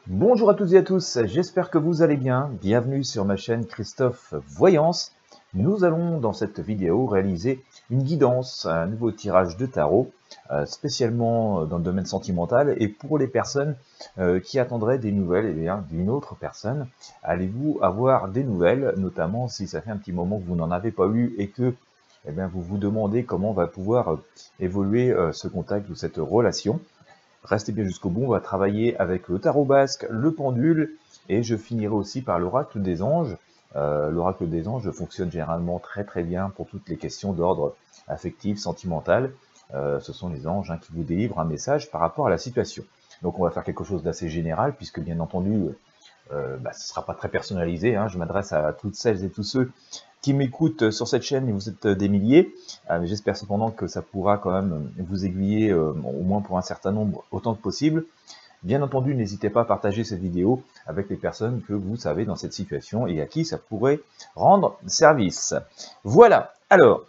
Bonjour à toutes et à tous, j'espère que vous allez bien. Bienvenue sur ma chaîne Christophe Voyance. Nous allons dans cette vidéo réaliser une guidance, un nouveau tirage de tarot, spécialement dans le domaine sentimental et pour les personnes qui attendraient des nouvelles d'une autre personne. Allez-vous avoir des nouvelles, notamment si ça fait un petit moment que vous n'en avez pas eu et que vous vous demandez comment va pouvoir évoluer ce contact ou cette relation. Restez bien jusqu'au bout, on va travailler avec le tarot basque, le pendule, et je finirai aussi par l'oracle des anges. L'oracle des anges fonctionne généralement très bien pour toutes les questions d'ordre affectif, sentimental. Ce sont les anges qui vous délivrent un message par rapport à la situation. Donc on va faire quelque chose d'assez général, puisque bien entendu, ce ne sera pas très personnalisé. Je m'adresse à toutes celles et tous ceux qui m'écoutent sur cette chaîne, et vous êtes des milliers. J'espère cependant que ça pourra quand même vous aiguiller, au moins pour un certain nombre, autant que possible. Bien entendu, n'hésitez pas à partager cette vidéo avec les personnes que vous savez dans cette situation et à qui ça pourrait rendre service. Voilà, alors,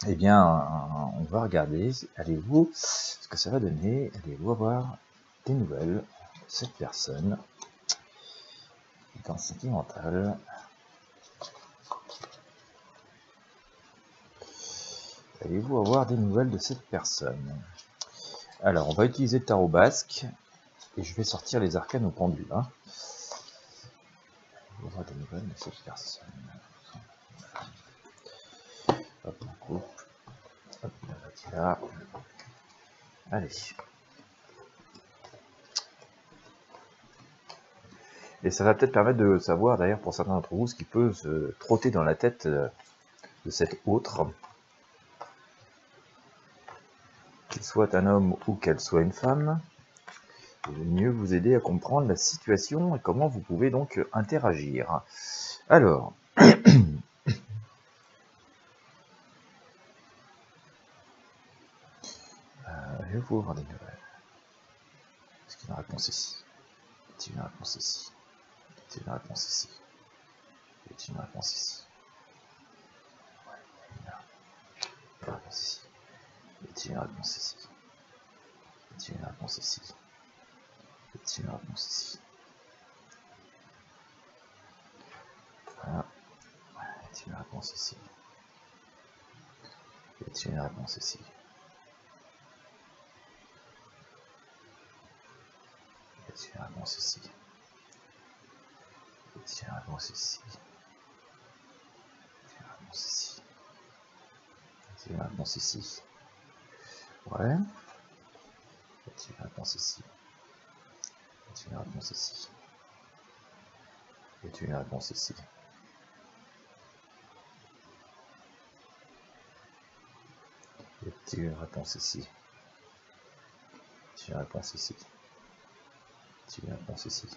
on va regarder, allez-vous, ce que ça va donner, allez-vous avoir des nouvelles de cette personne dans le sentimental. Allez-vous avoir des nouvelles de cette personne? Alors, on va utiliser le tarot basque, et je vais sortir les arcanes au pendule. Allez-vous avoir des nouvelles de cette personne? Hop, on coupe. Hop, on va là. Allez. Et ça va peut-être permettre de savoir, d'ailleurs, pour certains d'entre vous, ce qui peut se trotter dans la tête de cette autre. Qu'il soit un homme ou qu'elle soit une femme, il vaut mieux vous aider à comprendre la situation et comment vous pouvez donc interagir. Alors, je vais vous avoir des nouvelles. Est-ce qu'il y a une réponse ici? Est-il une réponse ici? Est-il une réponse ici? Est-il une réponse ici? Une réponse ici. Est-il une réponse ici? Est-il une réponse ici? Est-il une réponse ici? Voilà. Est-il une réponse ici? Est-il une réponse ici? Est-il une réponse ici? Est-il une réponse ici? Est-il une réponse ici? Est-il une réponse ici? Ouais. Est-il une réponse ici? Est-il une réponse ici? Est-il une réponse ici? Est-il une réponse ici? Est-il une réponse ici? Est-il une réponse ici?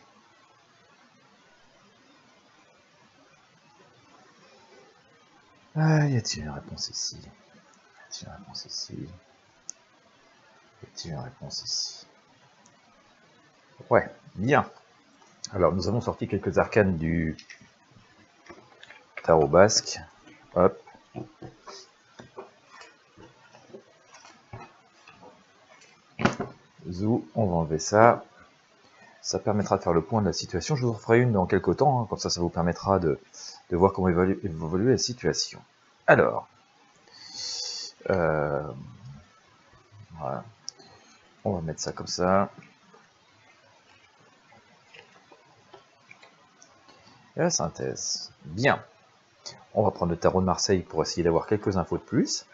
Ah, y a-t-il une réponse ici? Y a-t-il une réponse ici? Y a-t-il une réponse ici? Ouais, bien. Alors, nous avons sorti quelques arcanes du tarot basque. Hop. Zou, on va enlever ça. Ça permettra de faire le point de la situation. Je vous referai une dans quelques temps, comme ça, ça vous permettra de voir comment évoluer la situation. Alors, voilà. On va mettre ça comme ça. Et la synthèse. Bien. On va prendre le tarot de Marseille pour essayer d'avoir quelques infos de plus.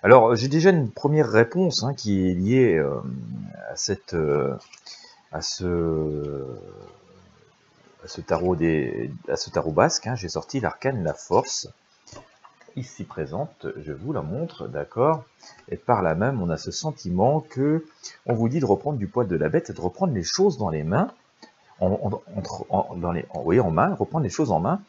Alors, j'ai déjà une première réponse qui est liée à ce tarot basque. J'ai sorti l'arcane la force, ici présente, je vous la montre, d'accord. Et par là même, on a ce sentiment que on vous dit de reprendre du poil de la bête et de reprendre les choses dans les mains, en main, reprendre les choses en main,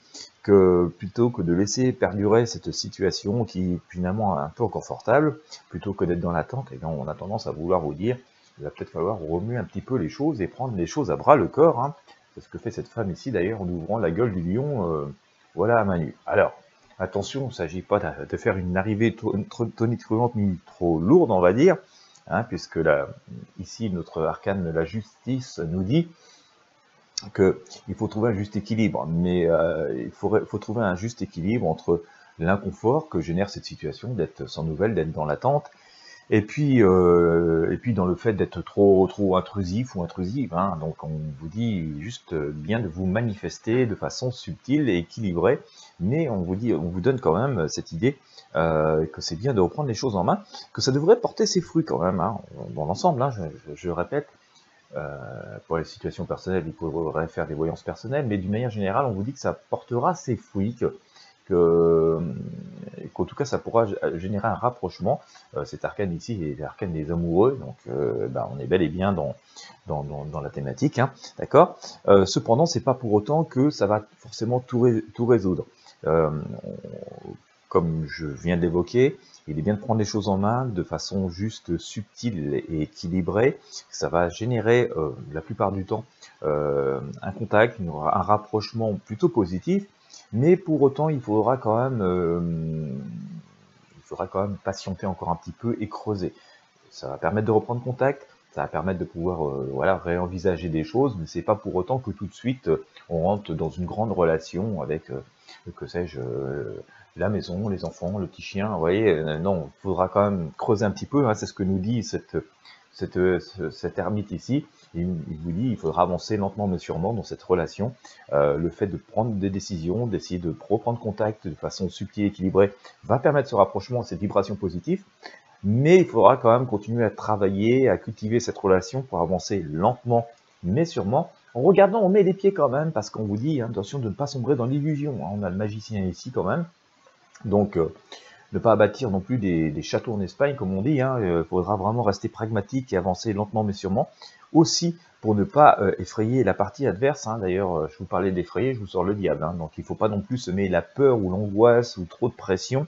que plutôt que de laisser perdurer cette situation qui est finalement un peu inconfortable, plutôt que d'être dans l'attente, et bien on a tendance à vouloir vous dire, il va peut-être falloir remuer un petit peu les choses et prendre les choses à bras le corps. C'est ce que fait cette femme ici d'ailleurs en ouvrant la gueule du lion, voilà, à main nue. Alors, attention, il ne s'agit pas de faire une arrivée tonitruante ni trop lourde, on va dire, puisque là, ici notre arcane de la justice nous dit qu'il faut trouver un juste équilibre, mais il faut trouver un juste équilibre entre l'inconfort que génère cette situation d'être sans nouvelles, d'être dans l'attente, et puis dans le fait d'être trop intrusif ou intrusive, hein. Donc on vous dit juste bien de vous manifester de façon subtile et équilibrée, mais on vous donne quand même cette idée que c'est bien de reprendre les choses en main, que ça devrait porter ses fruits quand même, hein, dans l'ensemble, hein, je répète. Pour les situations personnelles, il faudrait faire des voyances personnelles, mais d'une manière générale, on vous dit que ça portera ses fruits, qu'en tout cas ça pourra générer un rapprochement. Cet arcane ici est l'arcane des amoureux, donc on est bel et bien dans la thématique, hein, d'accord. Cependant, c'est pas pour autant que ça va forcément tout résoudre. Comme je viens de l'évoquer, il est bien de prendre les choses en main de façon juste subtile et équilibrée. Ça va générer la plupart du temps un contact, un rapprochement plutôt positif, mais pour autant il faudra quand même patienter encore un petit peu et creuser. Ça va permettre de reprendre contact, ça va permettre de pouvoir voilà, réenvisager des choses, mais c'est pas pour autant que tout de suite on rentre dans une grande relation avec, que sais-je, la maison, les enfants, le petit chien. Vous voyez, non, il faudra quand même creuser un petit peu, hein, c'est ce que nous dit cet ermite ici. Il vous dit il faudra avancer lentement mais sûrement dans cette relation. Le fait de prendre des décisions, d'essayer de reprendre contact de façon subtile et équilibrée va permettre ce rapprochement, cette vibration positive. Mais il faudra quand même continuer à travailler, à cultiver cette relation pour avancer lentement mais sûrement, en regardant on met les pieds quand même, parce qu'on vous dit hein, attention de ne pas sombrer dans l'illusion, hein, on a le magicien ici quand même, donc ne pas bâtir non plus des châteaux en Espagne comme on dit, hein, faudra vraiment rester pragmatique et avancer lentement mais sûrement, aussi pour ne pas effrayer la partie adverse, hein. D'ailleurs je vous parlais d'effrayer, je vous sors le diable, hein. Donc il ne faut pas non plus semer la peur ou l'angoisse ou trop de pression.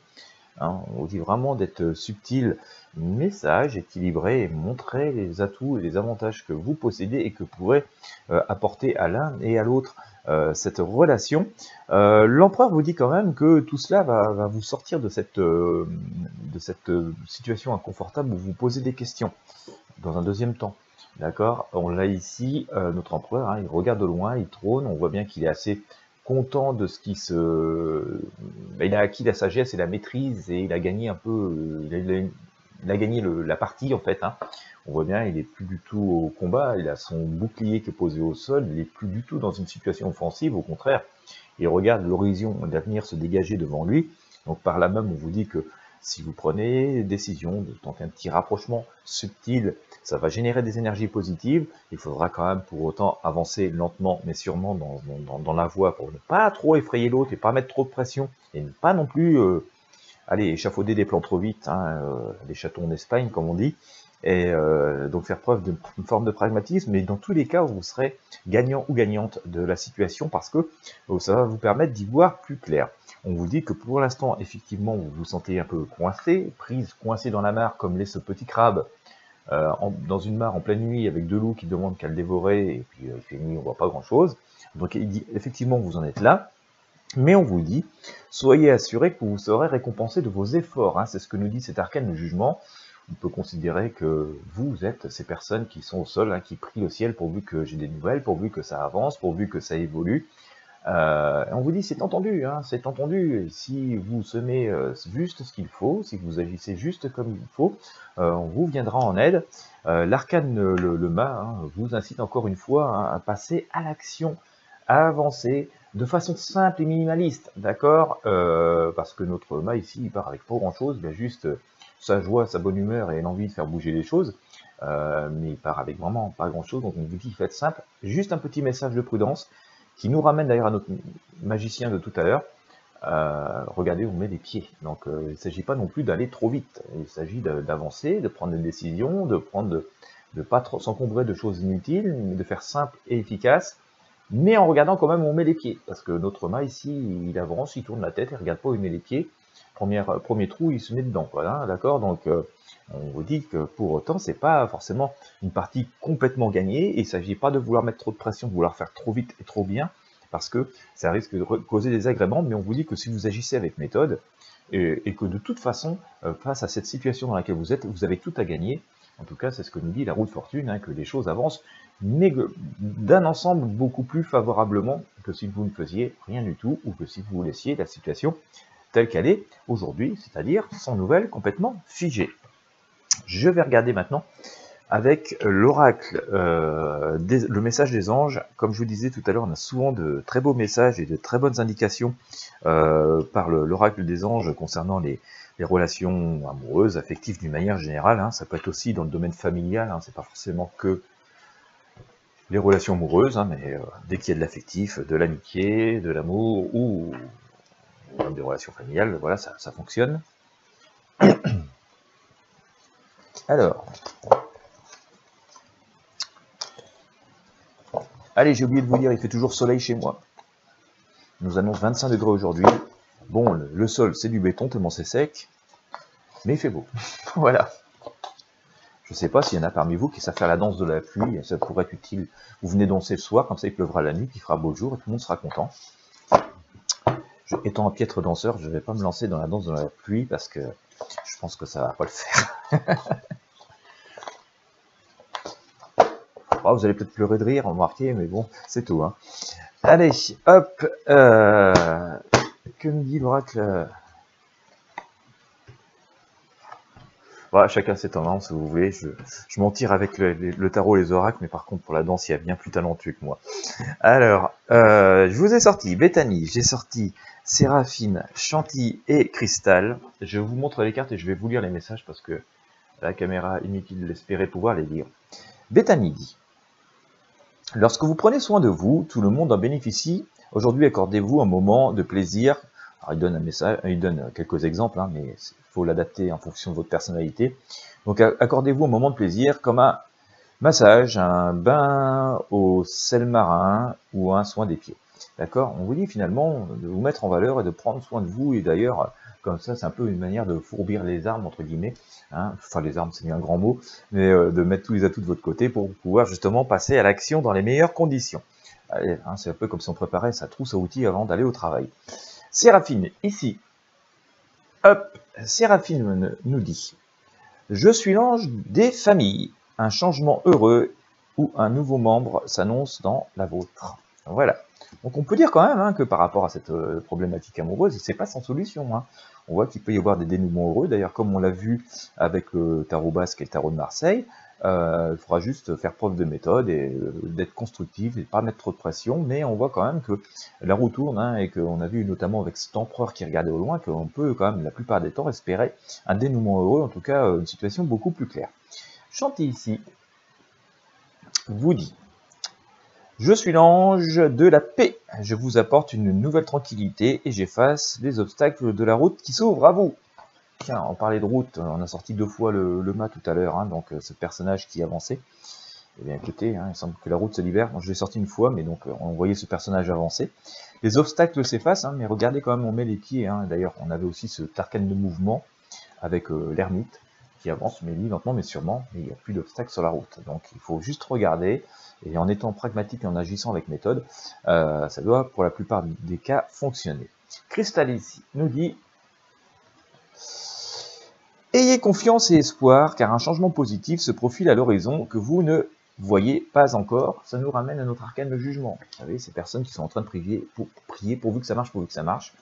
Hein, on vous dit vraiment d'être subtil, mais sage, équilibré, et montrer les atouts et les avantages que vous possédez et que pourrez apporter à l'un et à l'autre cette relation. L'empereur vous dit quand même que tout cela va vous sortir de cette situation inconfortable où vous posez des questions dans un deuxième temps. D'accord, on l'a ici, notre empereur, hein, il regarde de loin, il trône, on voit bien qu'il est assez content de ce qui il a acquis la sagesse et la maîtrise et il a gagné un peu, il a gagné la partie en fait, hein. On voit bien, il est plus du tout au combat, il a son bouclier qui est posé au sol, il est plus du tout dans une situation offensive, au contraire, il regarde l'horizon d'avenir se dégager devant lui. Donc par là même, on vous dit que si vous prenez décision de tenter un petit rapprochement subtil, ça va générer des énergies positives. Il faudra quand même pour autant avancer lentement mais sûrement dans la voie pour ne pas trop effrayer l'autre et pas mettre trop de pression et ne pas non plus aller échafauder des plans trop vite, hein, les châteaux en Espagne comme on dit. Et donc faire preuve d'une forme de pragmatisme, mais dans tous les cas vous serez gagnant ou gagnante de la situation parce que ça va vous permettre d'y voir plus clair. On vous dit que pour l'instant effectivement vous vous sentez un peu coincé, coincé dans la mare comme l'est ce petit crabe dans une mare en pleine nuit avec deux loups qui demandent qu'à le dévorer et puis il fait nuit, on voit pas grand chose. Donc il dit effectivement vous en êtes là. Mais on vous dit, soyez assurés que vous serez récompensé de vos efforts, hein, c'est ce que nous dit cet arcane, le jugement. On peut considérer que vous êtes ces personnes qui sont au sol, hein, qui prient le ciel pourvu que j'ai des nouvelles, pourvu que ça avance, pourvu que ça évolue. On vous dit c'est entendu, hein, c'est entendu. Si vous semez juste ce qu'il faut, si vous agissez juste comme il faut, on vous viendra en aide. L'arcane, le mât, hein, vous incite encore une fois hein, à passer à l'action, à avancer de façon simple et minimaliste, d'accord, parce que notre mât ici, il part avec pas grand-chose, il a juste sa joie, sa bonne humeur et l'envie de faire bouger les choses, mais il part avec vraiment pas grand-chose, donc on vous dit faites simple, juste un petit message de prudence, qui nous ramène d'ailleurs à notre magicien de tout à l'heure. Regardez, on met les pieds. Donc il ne s'agit pas non plus d'aller trop vite. Il s'agit d'avancer, de prendre des décisions, de pas trop s'encombrer de choses inutiles, mais de faire simple et efficace, mais en regardant quand même où on met les pieds. Parce que notre mât ici, il avance, il tourne la tête, il ne regarde pas où il met les pieds. Premier trou, il se met dedans. Voilà, d'accord. Donc on vous dit que pour autant, c'est pas forcément une partie complètement gagnée, et il ne s'agit pas de vouloir mettre trop de pression, de vouloir faire trop vite et trop bien, parce que ça risque de causer des agréments, mais on vous dit que si vous agissez avec méthode, et que de toute façon, face à cette situation dans laquelle vous êtes, vous avez tout à gagner, En tout cas, c'est ce que nous dit la roue de fortune, hein, que les choses avancent, mais d'un ensemble beaucoup plus favorablement que si vous ne faisiez rien du tout, ou que si vous laissiez la situation telle qu'elle est aujourd'hui, c'est-à-dire sans nouvelles, complètement figée. Je vais regarder maintenant avec l'oracle, le message des anges. Comme je vous disais tout à l'heure, on a souvent de très beaux messages et de très bonnes indications par l'oracle des anges concernant les relations amoureuses, affectives d'une manière générale. Hein. Ça peut être aussi dans le domaine familial, hein. C'est pas forcément que les relations amoureuses, hein, mais dès qu'il y a de l'affectif, de l'amitié, de l'amour ou des relations familiales, voilà, ça fonctionne. Alors, allez, j'ai oublié de vous dire, il fait toujours soleil chez moi. Il nous annonce 25 degrés aujourd'hui. Bon, le sol, c'est du béton, tellement c'est sec, mais il fait beau. Voilà. Je ne sais pas s'il y en a parmi vous qui savent faire la danse de la pluie, ça pourrait être utile. Vous venez danser le soir, comme ça il pleuvra la nuit, puis il fera beau jour et tout le monde sera content. Étant un piètre danseur, je ne vais pas me lancer dans la danse de la pluie parce que je pense que ça ne va pas le faire. Oh, vous allez peut-être pleurer de rire, remarquez, mais bon, c'est tout. Hein. Allez, hop, que me dit l'oracle? Voilà, chacun ses tendances, si vous voulez. Je m'en tire avec le tarot et les oracles, mais par contre, pour la danse, il y a bien plus talentueux que moi. Alors, je vous ai sorti Bethany, j'ai sorti Séraphine, Chantilly et Cristal. Je vous montre les cartes et je vais vous lire les messages parce que la caméra, inutile d'espérer pouvoir les lire. Bethany dit: lorsque vous prenez soin de vous, tout le monde en bénéficie. Aujourd'hui, accordez-vous un moment de plaisir. Alors, il donne un message, il donne quelques exemples, hein, mais il faut l'adapter en fonction de votre personnalité. Donc, accordez-vous un moment de plaisir comme un massage, un bain au sel marin ou un soin des pieds. D'accord? On vous dit finalement de vous mettre en valeur et de prendre soin de vous. Et d'ailleurs, comme ça, c'est un peu une manière de fourbir les armes, entre guillemets. Hein. Enfin, les armes, c'est un grand mot, mais de mettre tous les atouts de votre côté pour pouvoir justement passer à l'action dans les meilleures conditions. Hein, c'est un peu comme si on préparait sa trousse à outils avant d'aller au travail. Séraphine, ici. Hop, Séraphine nous dit: je suis l'ange des familles. Un changement heureux ou un nouveau membre s'annonce dans la vôtre. Voilà. Donc on peut dire quand même hein, que par rapport à cette problématique amoureuse, c'est pas sans solution. Hein. On voit qu'il peut y avoir des dénouements heureux. D'ailleurs, comme on l'a vu avec le tarot basque et le tarot de Marseille, il faudra juste faire preuve de méthode et d'être constructif et pas mettre trop de pression. Mais on voit quand même que la roue tourne hein, et qu'on a vu notamment avec cet empereur qui regardait au loin qu'on peut quand même la plupart des temps espérer un dénouement heureux, en tout cas une situation beaucoup plus claire. Chantilly ici vous dit: je suis l'ange de la paix, je vous apporte une nouvelle tranquillité et j'efface les obstacles de la route qui s'ouvre à vous. Tiens, on parlait de route, on a sorti 2 fois le mât tout à l'heure, hein, donc ce personnage qui avançait. Eh bien écoutez, hein, il semble que la route se libère. Bon, je l'ai sorti une fois, mais donc on voyait ce personnage avancer. Les obstacles s'effacent, hein, mais regardez quand même, on met les pieds. Hein. D'ailleurs, on avait aussi ce arcane de mouvement avec l'ermite qui avance, mais lui lentement mais sûrement, mais il n'y a plus d'obstacles sur la route. Donc il faut juste regarder, et en étant pragmatique et en agissant avec méthode, ça doit pour la plupart des cas fonctionner. Cristal ici nous dit: ayez confiance et espoir, car un changement positif se profile à l'horizon que vous ne voyez pas encore. Ça nous ramène à notre arcane de jugement. Vous savez, ces personnes qui sont en train de prier pourvu que ça marche, pourvu que ça marche.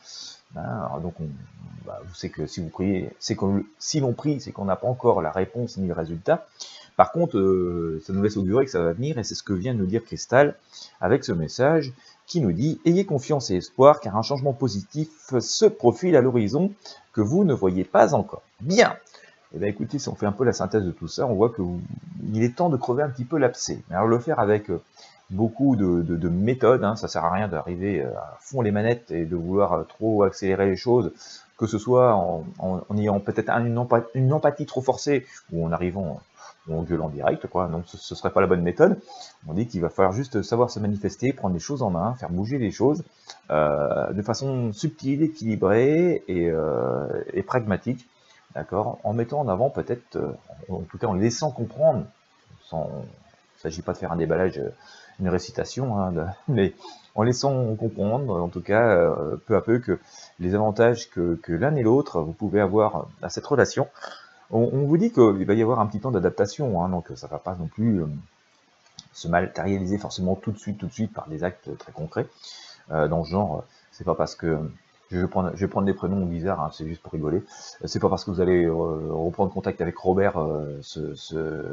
Alors donc, vous savez que si vous priez, c'est que si l'on prie, c'est qu'on n'a pas encore la réponse ni le résultat. Par contre, ça nous laisse augurer que ça va venir, et c'est ce que vient de nous dire Cristal avec ce message qui nous dit: ayez confiance et espoir, car un changement positif se profile à l'horizon que vous ne voyez pas encore. Bien. Eh bien écoutez, si on fait un peu la synthèse de tout ça, on voit qu'il est temps de crever un petit peu l'abcès. Alors le faire avec beaucoup de méthodes, hein, ça sert à rien d'arriver à fond les manettes et de vouloir trop accélérer les choses, que ce soit en ayant peut-être une empathie trop forcée, ou en arrivant en gueulant direct, quoi. Donc ce serait pas la bonne méthode. On dit qu'il va falloir juste savoir se manifester, prendre les choses en main, faire bouger les choses de façon subtile, équilibrée et pragmatique. D'accord, en mettant en avant peut-être, en tout cas en laissant comprendre, il ne s'agit pas de faire un déballage, une récitation, hein, mais en laissant comprendre, en tout cas, peu à peu, que les avantages que l'un et l'autre, vous pouvez avoir à cette relation, On vous dit qu'il va y avoir un petit temps d'adaptation, hein, donc ça ne va pas non plus se matérialiser forcément tout de suite par des actes très concrets. Dans ce genre, c'est pas parce que je vais prendre des prénoms bizarres, hein, c'est juste pour rigoler. C'est pas parce que vous allez reprendre contact avec Robert ce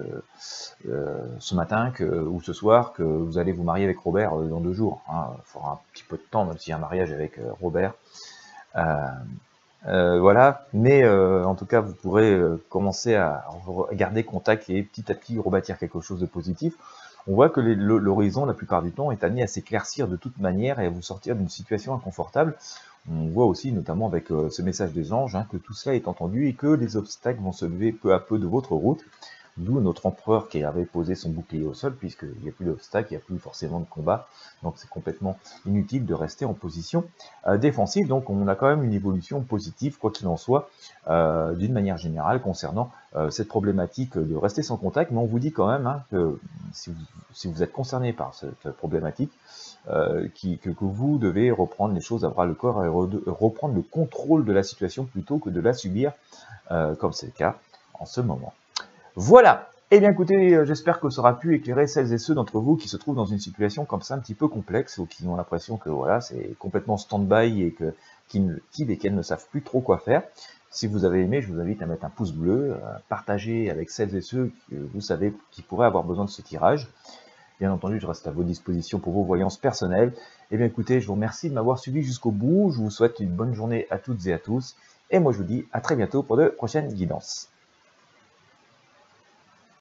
matin ou ce soir que vous allez vous marier avec Robert dans 2 jours. Hein. Il faudra un petit peu de temps, même s'il y a un mariage avec Robert. Voilà, mais en tout cas, vous pourrez commencer à garder contact et petit à petit rebâtir quelque chose de positif. On voit que l'horizon, la plupart du temps, est amené à s'éclaircir de toute manière et à vous sortir d'une situation inconfortable. On voit aussi, notamment avec ce message des anges, hein, que tout cela est entendu et que les obstacles vont se lever peu à peu de votre route. D'où notre empereur qui avait posé son bouclier au sol, puisqu'il n'y a plus d'obstacles, il n'y a plus forcément de combat. Donc c'est complètement inutile de rester en position défensive. Donc on a quand même une évolution positive, quoi qu'il en soit, d'une manière générale, concernant cette problématique de rester sans contact. Mais on vous dit quand même hein, que si vous êtes concerné par cette problématique, que vous devez reprendre les choses à bras le corps et reprendre le contrôle de la situation plutôt que de la subir, comme c'est le cas en ce moment. Voilà. Eh bien écoutez, j'espère que ça aura pu éclairer celles et ceux d'entre vous qui se trouvent dans une situation comme ça un petit peu complexe ou qui ont l'impression que voilà, c'est complètement stand-by et qu'elles ne savent plus trop quoi faire. Si vous avez aimé, je vous invite à mettre un pouce bleu, partager avec celles et ceux que vous savez qui pourraient avoir besoin de ce tirage. Bien entendu, je reste à vos dispositions pour vos voyances personnelles. Eh bien écoutez, je vous remercie de m'avoir suivi jusqu'au bout. Je vous souhaite une bonne journée à toutes et à tous. Et moi je vous dis à très bientôt pour de prochaines guidances.